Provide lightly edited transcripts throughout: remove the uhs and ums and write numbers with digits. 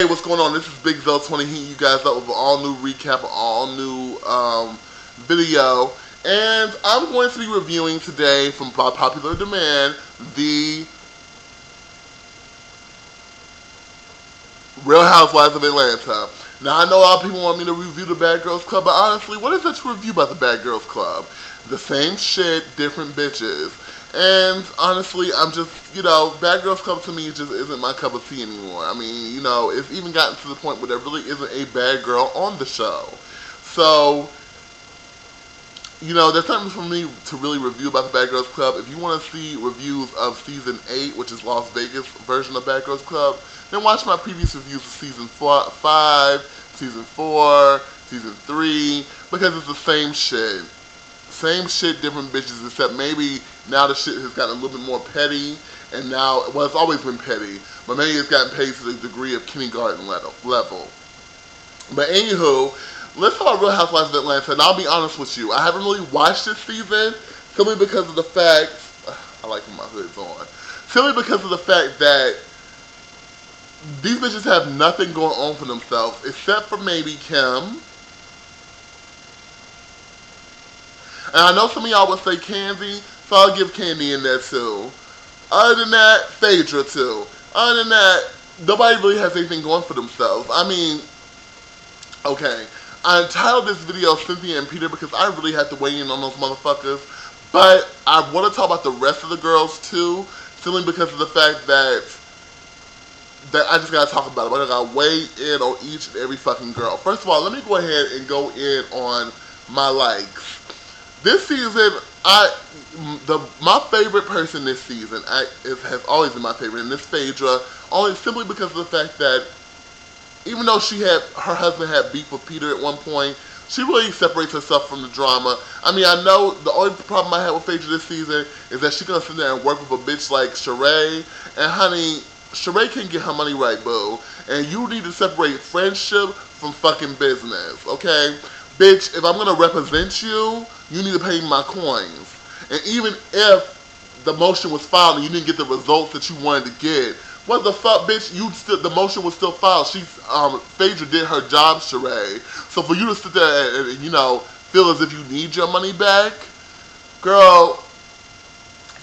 what's going on? This is Big Zo 20 hitting you guys up with an all new recap, an all new video. And I'm going to be reviewing today, from popular demand, the Real Housewives of Atlanta. Now, I know a lot of people want me to review the Bad Girls Club, but honestly, what is there to review about the Bad Girls Club? The same shit, different bitches. And honestly, I'm just, Bad Girls Club to me just isn't my cup of tea anymore. I mean, it's even gotten to the point where there really isn't a bad girl on the show. So, there's something for me to really review about the Bad Girls Club. If you want to see reviews of Season 8, which is Las Vegas version of Bad Girls Club, then watch my previous reviews of Season 5, Season 4, Season 3, because it's the same shit. Same shit, different bitches, except maybe now the shit has gotten a little bit more petty, and now, well, it's always been petty, but maybe it's gotten petty to the degree of kindergarten level. But anywho, let's talk about Real Housewives of Atlanta, and I'll be honest with you, I haven't really watched this season, simply because of the fact, I like when my hood's on, simply because of the fact that these bitches have nothing going on for themselves, except for maybe Kim. And I know some of y'all would say Kandy, so I'll give Kandy in there too. Other than that, Phaedra too. Other than that, nobody really has anything going for themselves. I mean, okay, I entitled this video Cynthia and Peter because I really had to weigh in on those motherfuckers. But I want to talk about the rest of the girls too, simply because of the fact that I just gotta talk about it. I gotta weigh in on each and every fucking girl. First of all, let me go ahead and go in on my likes. This season, my favorite person this season has always been my favorite, and this Phaedra, only simply because of the fact that even though her husband had beef with Peter at one point, she really separates herself from the drama. I mean, I know the only problem I had with Phaedra this season is that she's gonna sit there and work with a bitch like Shereé, and honey, Shereé can't get her money right, boo. And you need to separate friendship from fucking business, okay? Bitch, if I'm gonna represent you, you need to pay me my coins. And even if the motion was filed and you didn't get the results that you wanted to get, what the fuck, bitch? The motion was still filed. Phaedra did her job, Shereé. So for you to sit there and feel as if you need your money back, girl,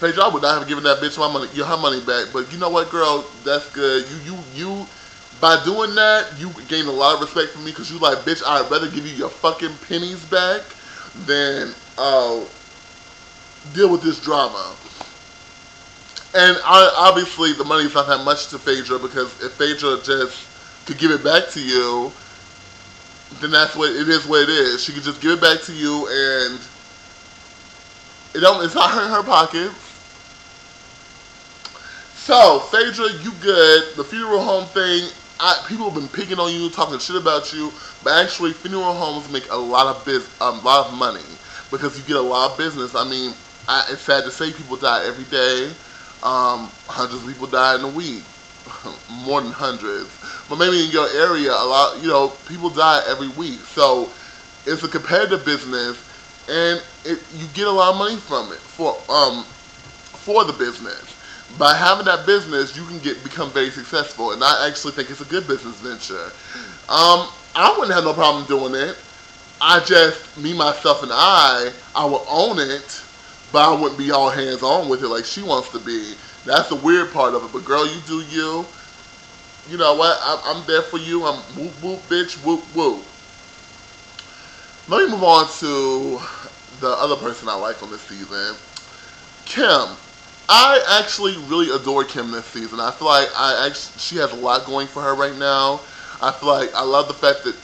Phaedra, I would not have given that bitch her money back. But you know what, girl? That's good. You. By doing that, you gain a lot of respect from me because you like, bitch, I'd rather give you your fucking pennies back than deal with this drama. And obviously, the money's not that much to Phaedra, because if Phaedra just could give it back to you, then that's what it is. What it is. She could just give it back to you, and it's not hurting her pockets. So, Phaedra, you good. The funeral home thing, people have been picking on you, talking shit about you, but actually, funeral homes make a lot of money, because you get a lot of business. I mean, it's sad to say people die every day. Hundreds of people die in a week, more than hundreds. But maybe in your area, a lot, people die every week. So it's a competitive business, and you get a lot of money from it for the business. By having that business, you can become very successful, and I actually think it's a good business venture. I wouldn't have no problem doing it. Me, myself, and I would own it, but I wouldn't be all hands-on with it like she wants to be. That's the weird part of it. But girl, you do you. You know what? I'm there for you. I'm whoop whoop, bitch, whoop whoop. Let me move on to the other person I like on this season, Kim. I actually really adore Kim this season. I feel like she has a lot going for her right now. I feel like I love the fact that,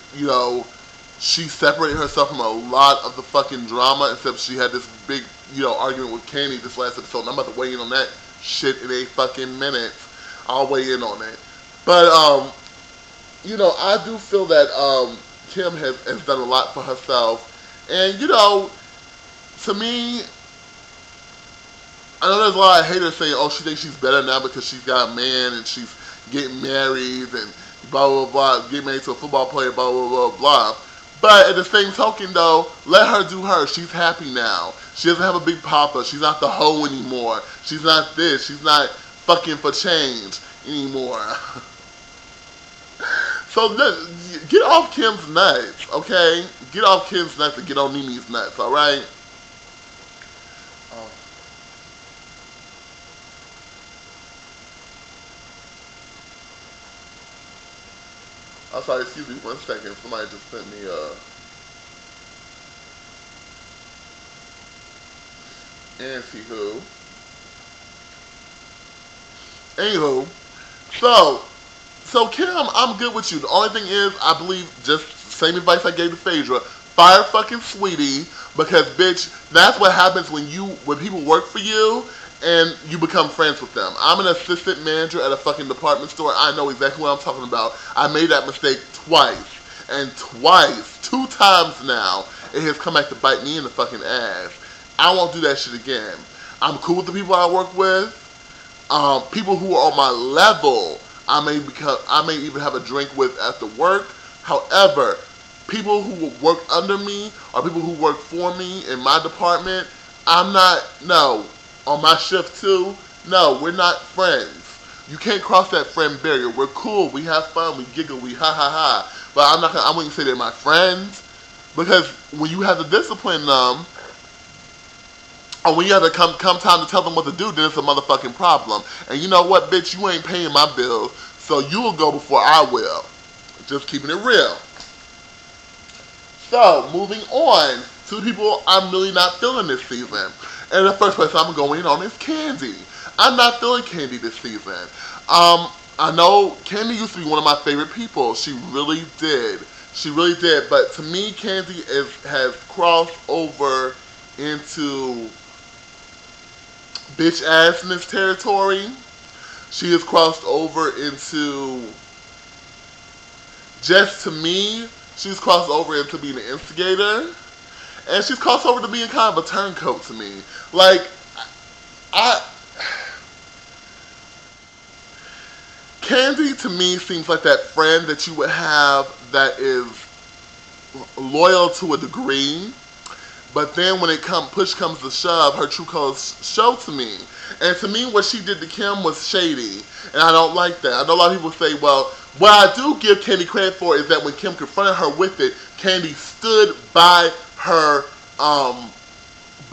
she separated herself from a lot of the fucking drama, except she had this big, argument with Kandy this last episode, and I'm about to weigh in on that shit in a fucking minute. I'll weigh in on it. But, I do feel that Kim has done a lot for herself. And, to me, I know there's a lot of haters saying, oh, she thinks she's better now because she's got a man and she's getting married and blah, blah, blah, get married to a football player, blah, blah, blah, blah. But at the same token, though, let her do her. She's happy now. She doesn't have a big papa. She's not the hoe anymore. She's not this. She's not fucking for change anymore. So get off Kim's nuts, okay? Get off Kim's nuts and get on Nene's nuts, all right? Oh. I'm sorry, excuse me 1 second. Somebody just sent me Anywho, so Kim, I'm good with you. The only thing is, I believe, just same advice I gave to Phaedra, fire fucking Sweetie, because bitch, that's what happens when people work for you and you become friends with them. I'm an assistant manager at a fucking department store. I know exactly what I'm talking about. I made that mistake twice, and 2 times now, it has come back to bite me in the fucking ass. I won't do that shit again. I'm cool with the people I work with. People who are on my level, I may even have a drink with after work. However, people who work under me or people who work for me in my department, no. On my shift too, no, we're not friends. You can't cross that friend barrier. We're cool, we have fun, we giggle, we ha ha ha. But I wouldn't say they're my friends, because when you have to discipline them, or when you have to come time to tell them what to do, then it's a motherfucking problem. And you know what, bitch, you ain't paying my bills, so you will go before I will. Just keeping it real. So, moving on to the people I'm really not feeling this season. And the first person I'm going on is Kandy. I'm not feeling Kandy this season. I know Kandy used to be one of my favorite people. She really did. She really did. But to me, Kandy has crossed over into bitch assness territory. She has crossed over into, just to me, she's crossed over into being an instigator. And she's crossed over to being kind of a turncoat to me. Like, Kandy to me seems like that friend that you would have that is loyal to a degree, but then when push comes to shove, her true colors show to me. And to me, what she did to Kim was shady, and I don't like that. I know a lot of people say, well, what I do give Kandy credit for is that when Kim confronted her with it, Kandy stood by her,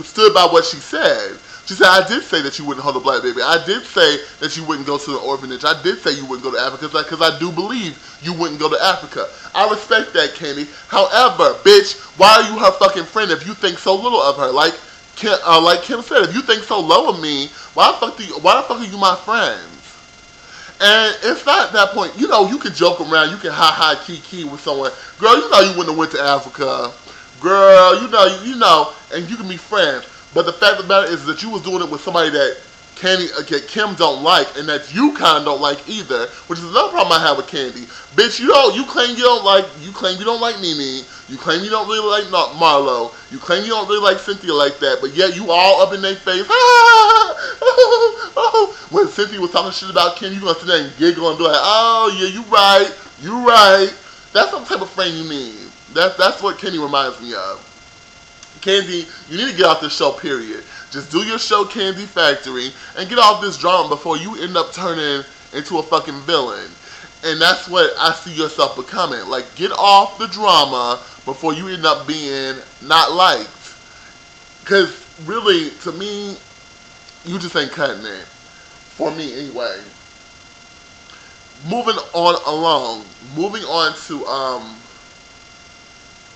stood by what she said. She said, I did say that you wouldn't hold a black baby. I did say that you wouldn't go to an orphanage. I did say you wouldn't go to Africa, because I do believe you wouldn't go to Africa. I respect that, Kandy. However, bitch, why are you her fucking friend if you think so little of her? Like Kim said, if you think so low of me, why the fuck are you my friends? And it's not at that point, you can joke around, you can ha kiki with someone. Girl, you wouldn't have went to Africa. Girl, you know, and you can be friends. But the fact of the matter is that you was doing it with somebody that Kim don't like, and that you kind of don't like either, which is another problem I have with Kandy. Bitch, you claim you don't like Nene, you claim you don't really like Marlo, you claim you don't really like Cynthia like that, but yet you all up in their face. When Cynthia was talking shit about Kim, you gonna sit there and giggle and be like, oh yeah, you right. That's the type of friend you need. That's what Kandy reminds me of. Kandy, you need to get off this show, period. Just do your show, Kandy Factory, and get off this drama before you end up turning into a fucking villain. And that's what I see yourself becoming. Like, get off the drama before you end up being not liked. Because, really, to me, you just ain't cutting it. For me, anyway. Moving on to,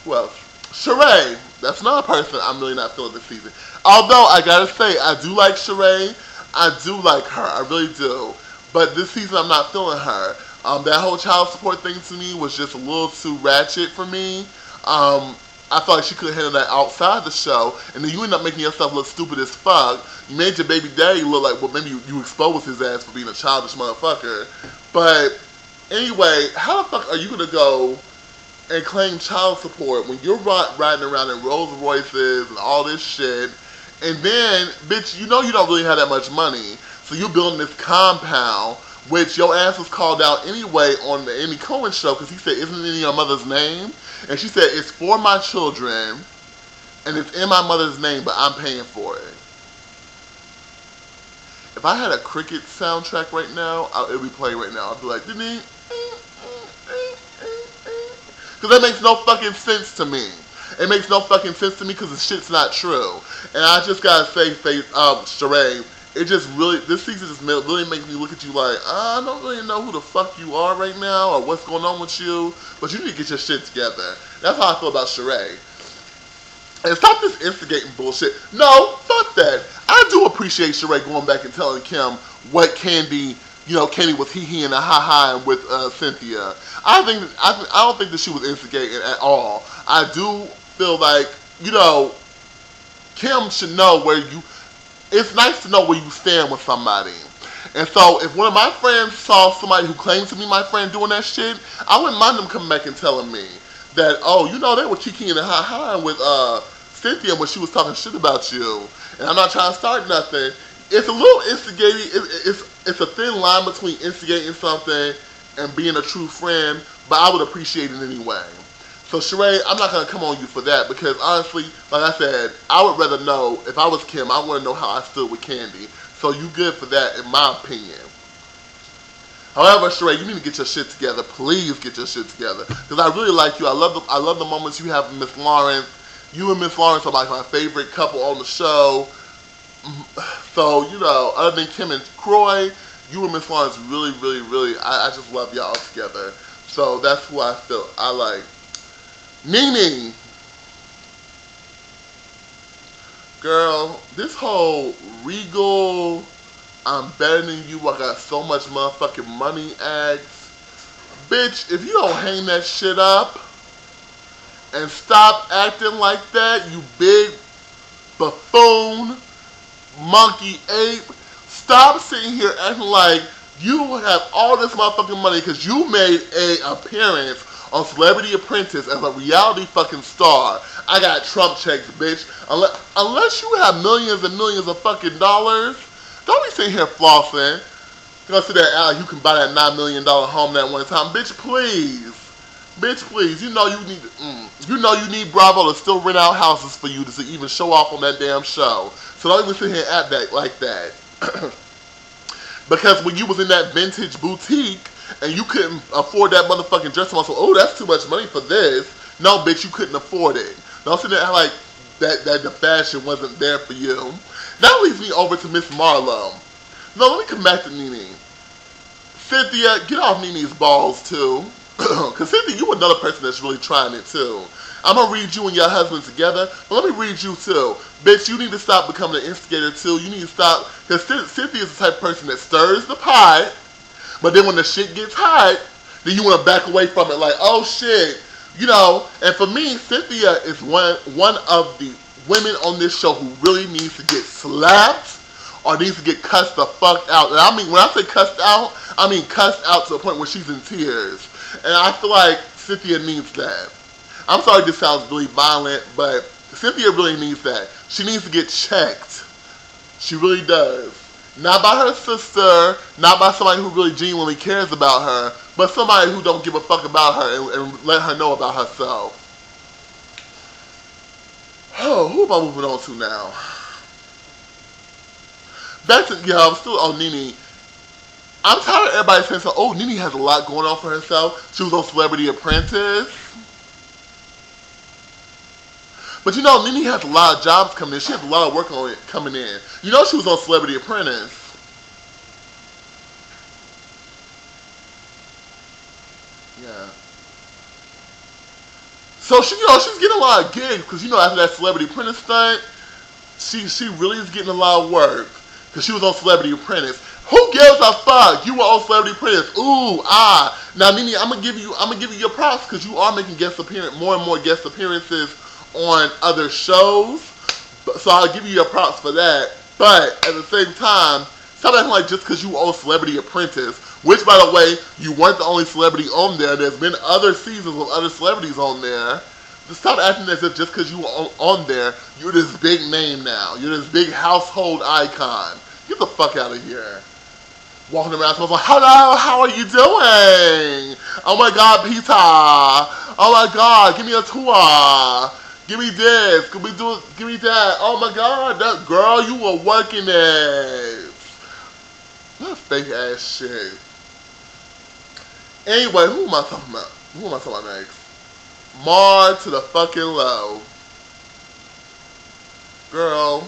who else? Shereé. That's another person I'm really not feeling this season. Although, I gotta say, I do like Shereé. I do like her. I really do. But this season, I'm not feeling her. That whole child support thing to me was just a little too ratchet for me. I felt like she could have handled that outside the show. And then you end up making yourself look stupid as fuck. You made your baby daddy look like, well, maybe you exposed his ass for being a childish motherfucker. But anyway, how the fuck are you gonna go and claim child support when you're riding around in Rolls Royces and all this shit, and then, bitch, you don't really have that much money, so you're building this compound, which your ass was called out anyway on the Amy Cohen show, because he said, isn't it in your mother's name? And she said, it's for my children, and it's in my mother's name, but I'm paying for it. If I had a Cricket soundtrack right now, it would be playing right now. I'd be like, ding. Because that makes no fucking sense to me. It makes no fucking sense to me because the shit's not true. And I just gotta say, Shereé, it just really, this season just really makes me look at you like, I don't really know who the fuck you are right now or what's going on with you, but you need to get your shit together. That's how I feel about Shereé. And stop this instigating bullshit. No, fuck that. I do appreciate Shereé going back and telling Kim what Kandy, Kandy was he and a ha with Cynthia. I don't think that she was instigating at all. I do feel like, Kim should know where you, it's nice to know where you stand with somebody. And so if one of my friends saw somebody who claims to be my friend doing that shit, I wouldn't mind them coming back and telling me that, they were kikiing and ha with Cynthia when she was talking shit about you. And I'm not trying to start nothing. It's a little instigating. It's a thin line between instigating something and being a true friend, but I would appreciate it anyway. So Shereé, I'm not going to come on you for that because honestly, like I said, I would rather know, if I was Kim, I want to know how I stood with Kandy. So you good for that in my opinion. However, Shereé, you need to get your shit together. Please get your shit together. Because I really like you. I love the moments you have with Miss Lawrence. You and Miss Lawrence are like my favorite couple on the show. So, other than Kim and Croy, you and Miss Lawrence really, really, really, I just love y'all together. So that's who I feel I like. Nene. Girl, this whole regal, I'm better than you, I got so much motherfucking money acts. Bitch, if you don't hang that shit up and stop acting like that, you big buffoon, monkey ape, stop sitting here acting like you have all this motherfucking money because you made a appearance on Celebrity Apprentice as a reality fucking star. I got Trump checks, bitch. Unless you have millions and millions of fucking dollars, don't be sitting here flossing. You're gonna sit there and act like you can buy that $9 million home that one time. Bitch, please. Bitch, please. You know you need Bravo to still rent out houses for you to even show off on that damn show. So don't even sit here and act like that. Because when you was in that vintage boutique and you couldn't afford that motherfucking dress, so oh, that's too much money for this. No, bitch, you couldn't afford it. Don't sit there and act like that the fashion wasn't there for you. That leads me over to Miss Marlo. No, let me come back to Nene. Cynthia, get off Nene's balls too. Because Cynthia, you another person that's really trying it too. I'm going to read you and your husband together, but let me read you too. Bitch, you need to stop becoming an instigator too. You need to stop, because Cynthia is the type of person that stirs the pot, but then when the shit gets hot, then you want to back away from it like, oh shit. And for me, Cynthia is one of the women on this show who really needs to get slapped or needs to get cussed the fuck out. And I mean, when I say cussed out, I mean cussed out to the point where she's in tears. And I feel like Cynthia needs that. I'm sorry this sounds really violent, but Cynthia really needs that. She needs to get checked. She really does. Not by her sister, not by somebody who really genuinely cares about her, but somebody who don't give a fuck about her and let her know about herself. Oh, who am I moving on to now? Back to, I'm still on Nene. I'm tired of everybody saying, oh, Nene has a lot going on for herself. She was on Celebrity Apprentice. But Nene has a lot of jobs coming in. She has a lot of work on it coming in. She was on Celebrity Apprentice. Yeah. So she's getting a lot of gigs because after that Celebrity Apprentice thing, she really is getting a lot of work because she was on Celebrity Apprentice. Who gives a fuck? You were on Celebrity Apprentice. Ooh, ah. Now, Nene, I'm gonna give you your props because you are making more and more guest appearances on other shows. So I'll give you your props for that. But at the same time, stop acting like just because you were on Celebrity Apprentice, which by the way, you weren't the only celebrity on there. There's been other seasons with other celebrities on there. Just stop acting as if just because you were on there, you're this big name now. You're this big household icon. Get the fuck out of here. Walking around, someone's like, hello, how are you doing? Oh my God, Peter. Oh my God, give me a tour. Give me this. Give me that. Oh my God, that girl, you were working it. That fake ass shit. Anyway, who am I talking about? Who am I talking about next? Mar to the fucking low. Girl,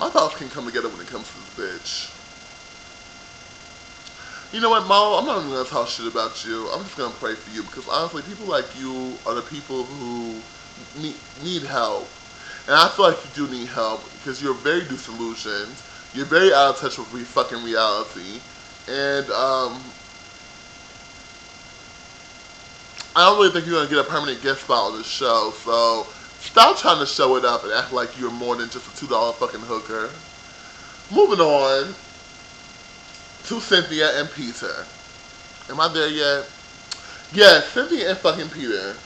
my thoughts can come together when it comes to this bitch. You know what, Marlo? I'm not even gonna talk shit about you. I'm just gonna pray for you because honestly, people like you are the people who need help. And I feel like you do need help because you're very disillusioned. You're very out of touch with fucking reality. And I don't really think you're gonna get a permanent guest spot on the show. So stop trying to show it up and act like you're more than just a $2 fucking hooker. Moving on to Cynthia and Peter. Am I there yet? Yes, Cynthia and fucking Peter.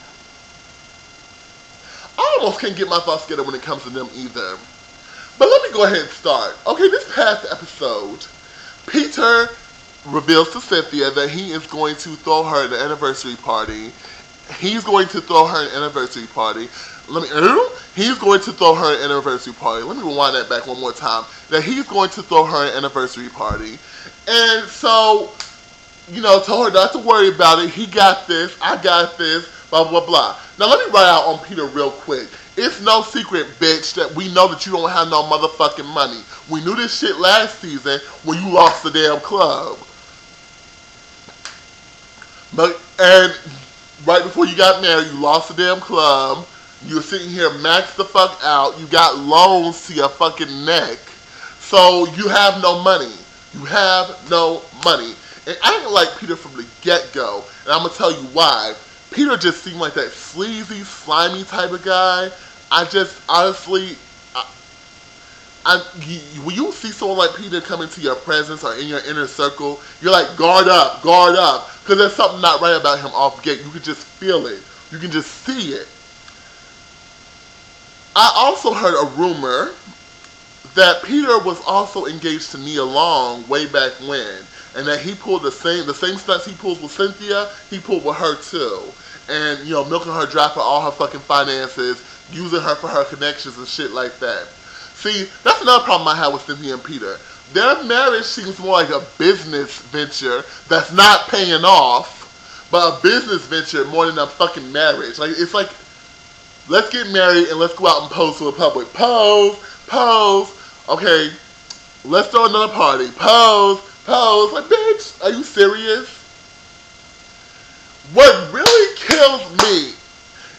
I almost can't get my thoughts together when it comes to them either. But let me go ahead and start. Okay, this past episode, Peter reveals to Cynthia that he is going to throw her an anniversary party. He's going to throw her an anniversary party. He's going to throw her an anniversary party. Let me rewind that back one more time. That he's going to throw her an anniversary party. And so, told her not to worry about it. He got this. I got this. Blah, blah, blah. Now, let me write out on Peter real quick. It's no secret, bitch, that we know that you don't have no motherfucking money. We knew this shit last season when you lost the damn club. And right before you got married, you lost the damn club. You were sitting here maxed the fuck out. You got loans to your fucking neck. So you have no money. You have no money. And I didn't like Peter from the get-go. And I'm going to tell you why. Peter just seemed like that sleazy, slimy type of guy. I just, honestly, when you see someone like Peter come into your presence or in your inner circle, you're like, guard up, because there's something not right about him off gate. You can just feel it. You can just see it. I also heard a rumor that Peter was also engaged to Nia Long way back when, and that he pulled the same stunts he pulls with Cynthia, he pulled with her too. And, milking her dry for all her fucking finances, using her for her connections and shit like that. See, that's another problem I have with Cynthia and Peter. Their marriage seems more like a business venture that's not paying off, but a business venture more than a fucking marriage. Like, it's like, let's get married and let's go out and pose to the public. Pose. Okay, let's throw another party. Pose. Like, bitch, are you serious? What really kills me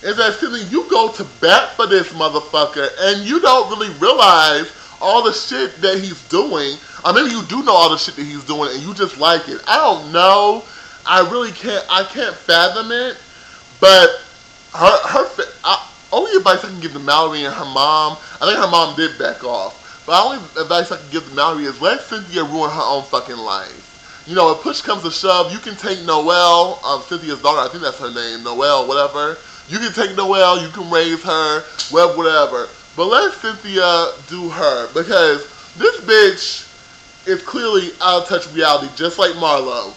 is that Cynthia, you go to bat for this motherfucker and you don't really realize all the shit that he's doing. Or maybe you do know all the shit that he's doing and you just like it. I don't know. I can't fathom it. But only advice I can give to Mallory and her mom, I think her mom did back off. But only advice I can give to Mallory is let Cynthia ruin her own fucking life. If push comes to shove, you can take Noelle, Cynthia's daughter, I think that's her name, Noelle, whatever. You can take Noelle, you can raise her, whatever. But let Cynthia do her, because this bitch is clearly out of touch with reality, just like Marlo.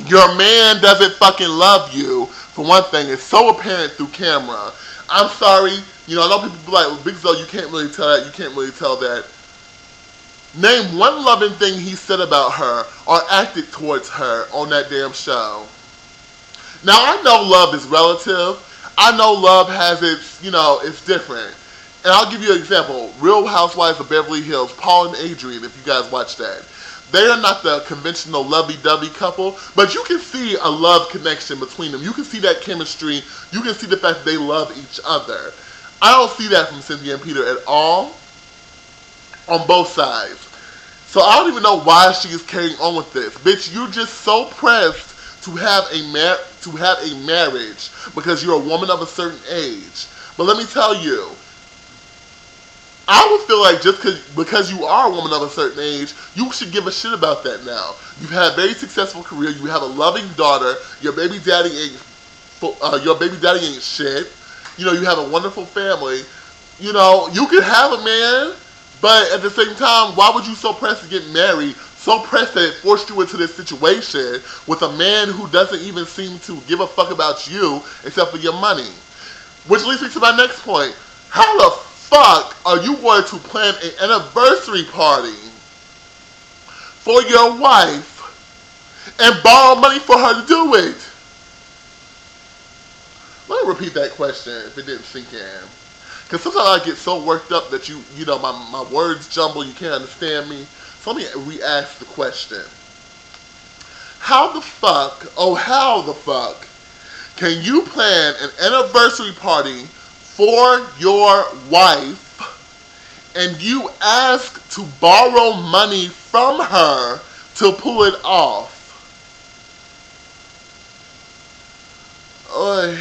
Your man doesn't fucking love you, for one thing. It's so apparent through camera. I'm sorry, I know people be like, well, Big Zo, you can't really tell that, you can't really tell that. Name one loving thing he said about her or acted towards her on that damn show. Now, I know love is relative. I know love has its, it's different. And I'll give you an example. Real Housewives of Beverly Hills, Paul and Adrian, if you guys watch that. They are not the conventional lovey-dovey couple, but you can see a love connection between them. You can see that chemistry. You can see the fact that they love each other. I don't see that from Cynthia and Peter at all. On both sides. So I don't even know why she is carrying on with this. Bitch, you're just so pressed to have a marriage because you're a woman of a certain age. But let me tell you, I would feel like just because you are a woman of a certain age, you should give a shit about that now. You've had a very successful career. You have a loving daughter. Your baby daddy ain't shit. You have a wonderful family. You can have a man. But at the same time, why would you so pressed to get married, so pressed that it forced you into this situation with a man who doesn't even seem to give a fuck about you except for your money? Which leads me to my next point. How the fuck are you going to plan an anniversary party for your wife and borrow money for her to do it? Let me repeat that question if it didn't sink in. Because sometimes I get so worked up that you know, my words jumble, you can't understand me. So let me re-ask the question. How the fuck can you plan an anniversary party for your wife and you ask to borrow money from her to pull it off? Oy.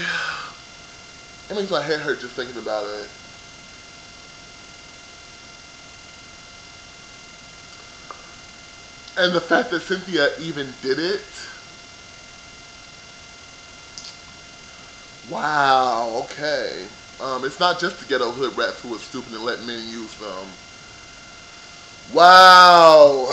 It makes my head hurt just thinking about it. And the fact that Cynthia even did it. Wow, okay. It's not just the ghetto hood rats who are stupid and let men use them. Wow.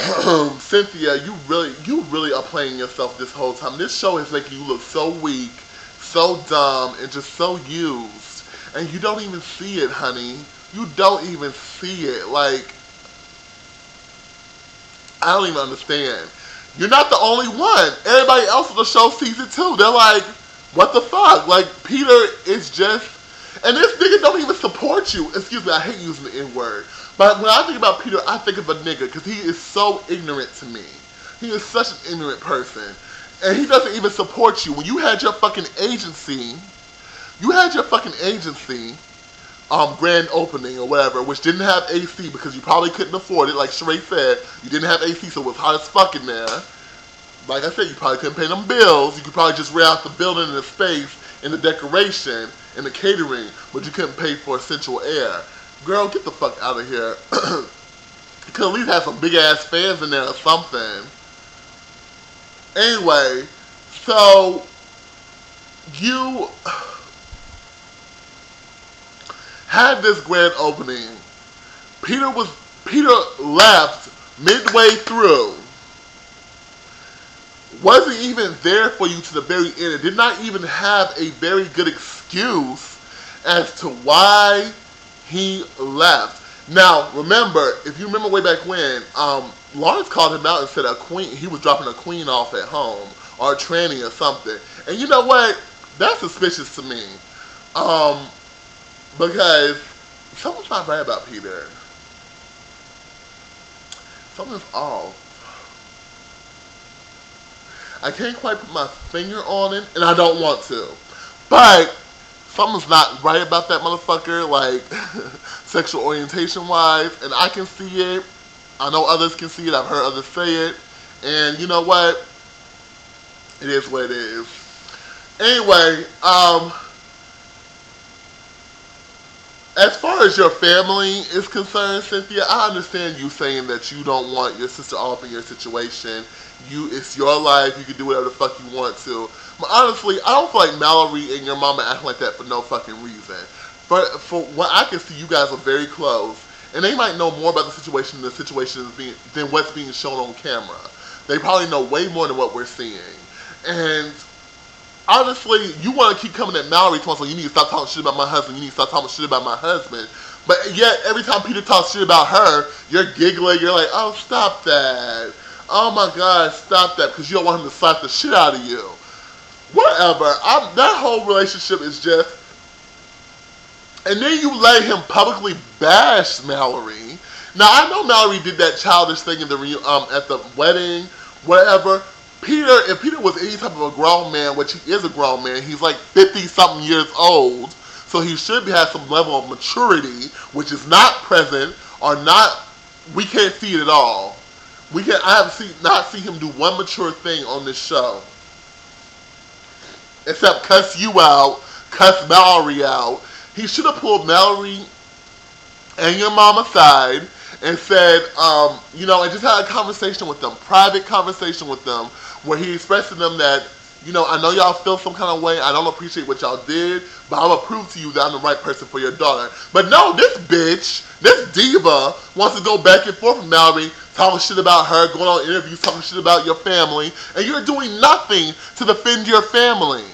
Cynthia, you really are playing yourself this whole time. This show is making you look so weak, so dumb, and just so used. And you don't even see it, honey. You don't even see it. Like, I don't even understand. You're not the only one. Everybody else on the show sees it too. They're like, what the fuck? Like, Peter is just... And this nigga don't even support you. Excuse me, I hate using the N-word. But when I think about Peter, I think of a nigga because he is so ignorant to me. He is such an ignorant person. And he doesn't even support you. When you had your fucking agency, grand opening or whatever, which didn't have AC because you probably couldn't afford it. Like Shereé said, you didn't have AC, so it was hot as fuck in there. Like I said, you probably couldn't pay them bills. You could probably just rent out the building and the space and the decoration and the catering, but you couldn't pay for essential air. Girl, get the fuck out of here. You could at least have some big ass fans in there or something. Anyway, so you had this grand opening. Peter left midway through. Wasn't even there for you to the very end. It did not even have a very good excuse as to why he left. Now, remember, if you remember way back when, Lawrence called him out and said he was dropping a queen off at home, or a tranny or something. And you know what? That's suspicious to me. Because something's not right about Peter. Something's off. I can't quite put my finger on it, and I don't want to. But something's not right about that motherfucker, like, sexual orientation-wise, and I can see it. I know others can see it. I've heard others say it. And you know what? It is what it is. Anyway, as far as your family is concerned, Cynthia, I understand you saying that you don't want your sister all up in your situation. It's your life. You can do whatever the fuck you want to. But honestly, I don't feel like Mallory and your mama acting like that for no fucking reason. For what I can see, you guys are very close. And they might know more about the situation than what's being shown on camera. They probably know way more than what we're seeing. And honestly, you want to keep coming at Mallory talking, so you need to stop talking shit about my husband. You need to stop talking shit about my husband. But yet, every time Peter talks shit about her, you're giggling. You're like, oh, stop that. Oh my God, stop that. Because you don't want him to slap the shit out of you. Whatever. That whole relationship is just... And then you let him publicly bash Mallory. Now, I know Mallory did that childish thing at the wedding, whatever. If Peter was any type of a grown man, which he is a grown man, he's like 50-something years old, so he should have some level of maturity, which is not present, or not, we can't see it at all. I have not seen him do one mature thing on this show. Except cuss you out, cuss Mallory out. He should have pulled Mallory and your mom aside and said, and just had a conversation with them, private conversation with them, where he expressed to them that, I know y'all feel some kind of way, I don't appreciate what y'all did, but I'm going to prove to you that I'm the right person for your daughter. But no, this bitch, this diva, wants to go back and forth with Mallory, talking shit about her, going on interviews, talking shit about your family, and you're doing nothing to defend your family.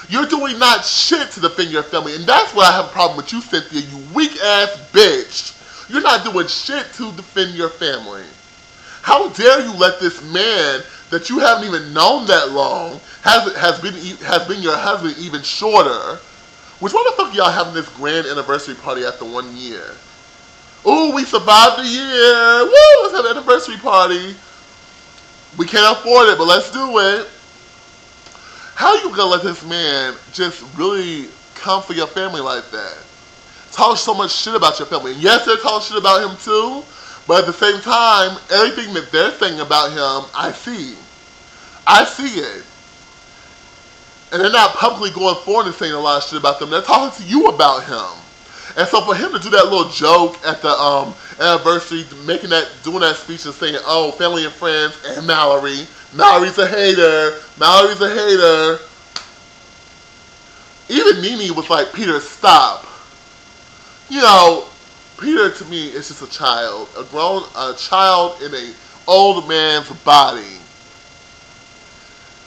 You're doing not shit to defend your family, and that's why I have a problem with you, Cynthia, you weak-ass bitch. You're not doing shit to defend your family. How dare you let this man that you haven't even known that long has been your husband even shorter. Which, why the fuck y'all having this grand anniversary party after 1 year? Ooh, we survived the year. Woo, let's have an anniversary party. We can't afford it, but let's do it. How you gonna let this man just really come for your family like that? Talk so much shit about your family. And yes, they're talking shit about him too, but at the same time, everything that they're saying about him, I see. I see it. And they're not publicly going forward and saying a lot of shit about them. They're talking to you about him. And so for him to do that little joke at the anniversary, doing that speech and saying, oh, family and friends and Mallory. Mallory's a hater. Mallory's a hater. Even Nene was like, Peter, stop. You know, Peter to me is just a child. A child in an old man's body.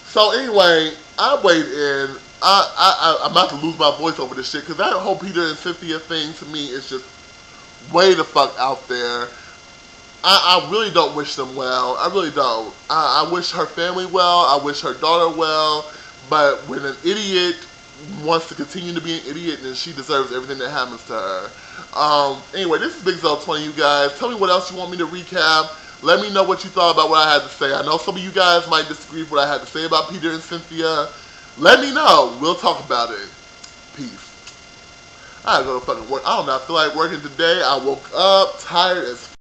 So anyway, I weighed in. I'm about to lose my voice over this shit because that whole Peter and Cynthia thing to me is just way the fuck out there. I really don't wish them well. I really don't. I wish her family well. I wish her daughter well. But when an idiot wants to continue to be an idiot, then she deserves everything that happens to her. Anyway, this is Big Zell 20, you guys. Tell me what else you want me to recap. Let me know what you thought about what I had to say. I know some of you guys might disagree with what I had to say about Peter and Cynthia. Let me know. We'll talk about it. Peace. I gotta go to fucking work. I don't know. I feel like working today. I woke up tired as